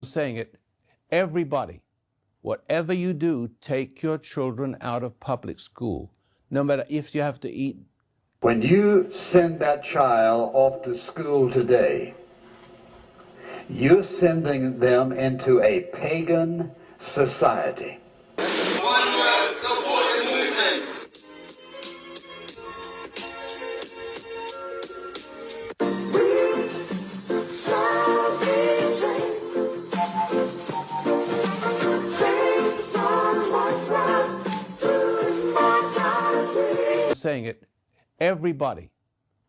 saying it, everybody, whatever you do, take your children out of public school, no matter if you have to eat. When you send that child off to school today, you're sending them into a pagan society. One world support the movement. Saying it, everybody,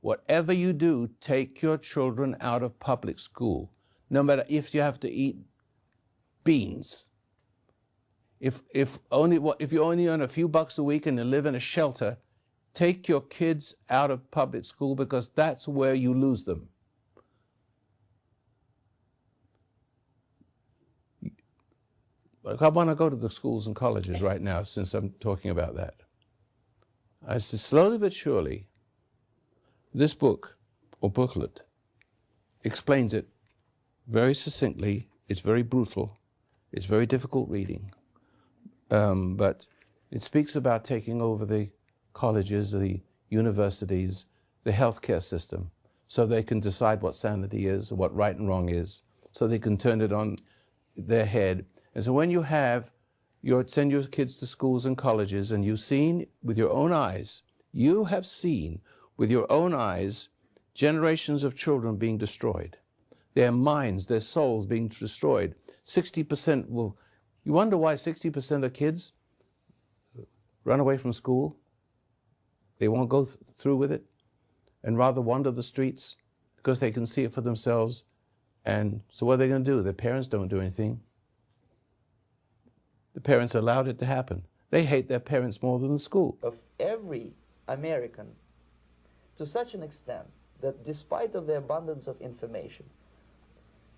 whatever you do, take your children out of public school, no matter if you have to eat beans. If you only earn a few bucks a week and you live in a shelter, take your kids out of public school, because that's where you lose them. I want to go to the schools and colleges right now, since I'm talking about that. I say, slowly but surely, this book, or booklet, explains it very succinctly. It's very brutal. It's very difficult reading. But it speaks about taking over the colleges, the universities, the healthcare system, so they can decide what sanity is, or what right and wrong is, so they can turn it on their head. And so when you send your kids to schools and colleges, and you've seen with your own eyes, you have seen with your own eyes generations of children being destroyed, their minds, their souls being destroyed. 60% will, you wonder why 60% of kids run away from school? They won't go through with it and rather wander the streets because they can see it for themselves. And so what are they going to do? Their parents don't do anything. The parents allowed it to happen. They hate their parents more than the school. Of every American, to such an extent that despite of the abundance of information,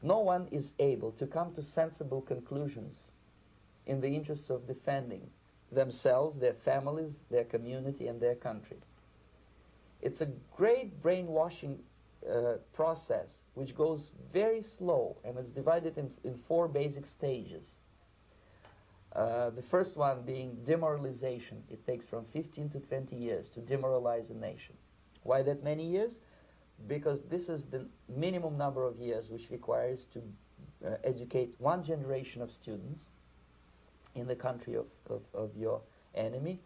no one is able to come to sensible conclusions in the interests of defending themselves, their families, their community, and their country. It's a great brainwashing process which goes very slow, and it's divided in 4 basic stages. The first one being demoralization. It takes from 15 to 20 years to demoralize a nation. Why that many years? Because this is the minimum number of years which requires to educate one generation of students in the country of your enemy,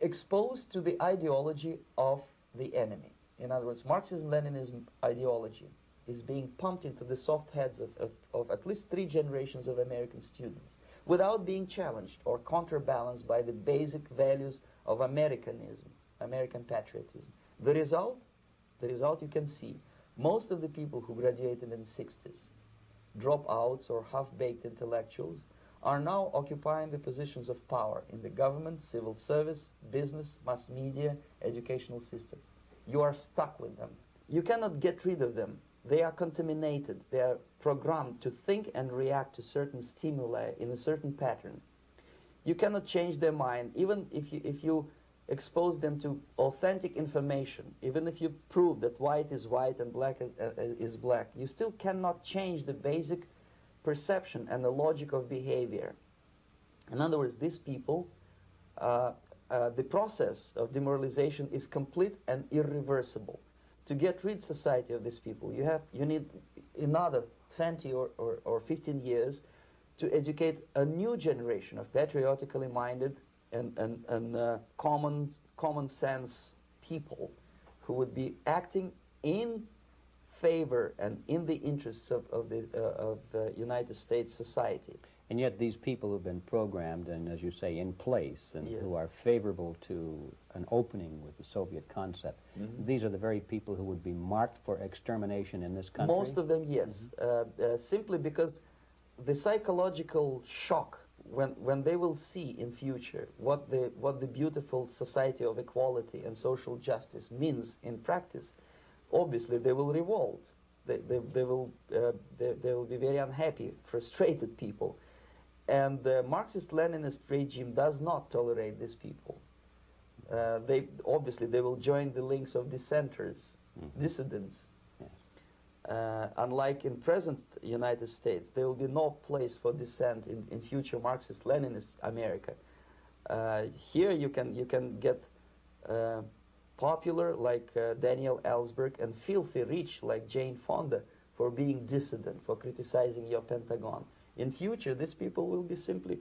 exposed to the ideology of the enemy. In other words, Marxism-Leninism ideology is being pumped into the soft heads of at least 3 generations of American students, without being challenged or counterbalanced by the basic values of Americanism, American patriotism. The result you can see, most of the people who graduated in the 60s, dropouts or half-baked intellectuals, are now occupying the positions of power in the government, civil service, business, mass media, educational system. You are stuck with them. You cannot get rid of them. They are contaminated. They are programmed to think and react to certain stimuli in a certain pattern. You cannot change their mind, even if you expose them to authentic information, even if you prove that white is white and black is black. You still cannot change the basic perception and the logic of behavior. In other words, these people, the process of demoralization is complete and irreversible. To get rid society of these people, you need another 20 or 15 years to educate a new generation of patriotically minded and common sense people who would be acting in favor and in the interests of the United States society. And yet these people have been programmed and, as you say, in place, and Yes. who are favorable to an opening with the Soviet concept. Mm-hmm. These are the very people who would be marked for extermination in this country? Most of them, yes. Mm-hmm. Simply because the psychological shock when they will see in future what the beautiful society of equality and social justice means in practice, obviously they will revolt. They will be very unhappy, frustrated people. And the Marxist-Leninist regime does not tolerate these people. Obviously they will join the links of dissenters, dissidents. Yes. Unlike in present United States, there will be no place for dissent in future Marxist-Leninist America. Here you can get popular like Daniel Ellsberg and filthy rich like Jane Fonda for being dissident, for criticizing your Pentagon. In future, these people will be simply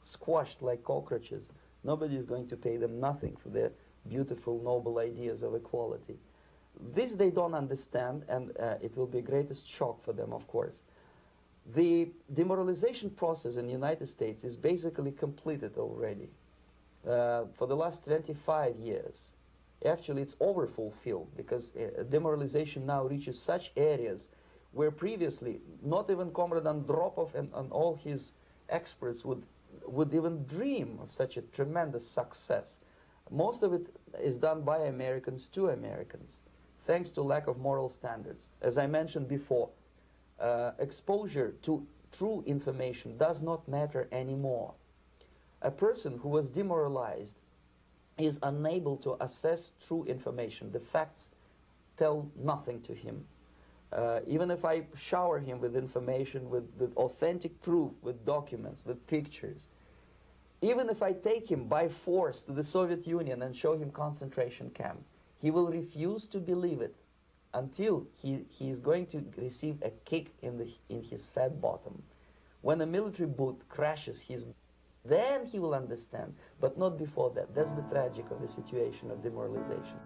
squashed like cockroaches. Nobody is going to pay them nothing for their beautiful, noble ideas of equality. This they don't understand, and it will be the greatest shock for them, of course. The demoralization process in the United States is basically completed already. For the last 25 years, actually it's overfulfilled, because demoralization now reaches such areas where previously not even Comrade Andropov and all his experts would even dream of such a tremendous success. Most of it is done by Americans to Americans, thanks to lack of moral standards. As I mentioned before, exposure to true information does not matter anymore. A person who was demoralized is unable to assess true information. The facts tell nothing to him. Even if I shower him with information, with authentic proof, with documents, with pictures, even if I take him by force to the Soviet Union and show him concentration camp, he will refuse to believe it until he is going to receive a kick in his fat bottom. When a military boot crashes then he will understand, but not before that. That's the tragic of the situation of demoralization.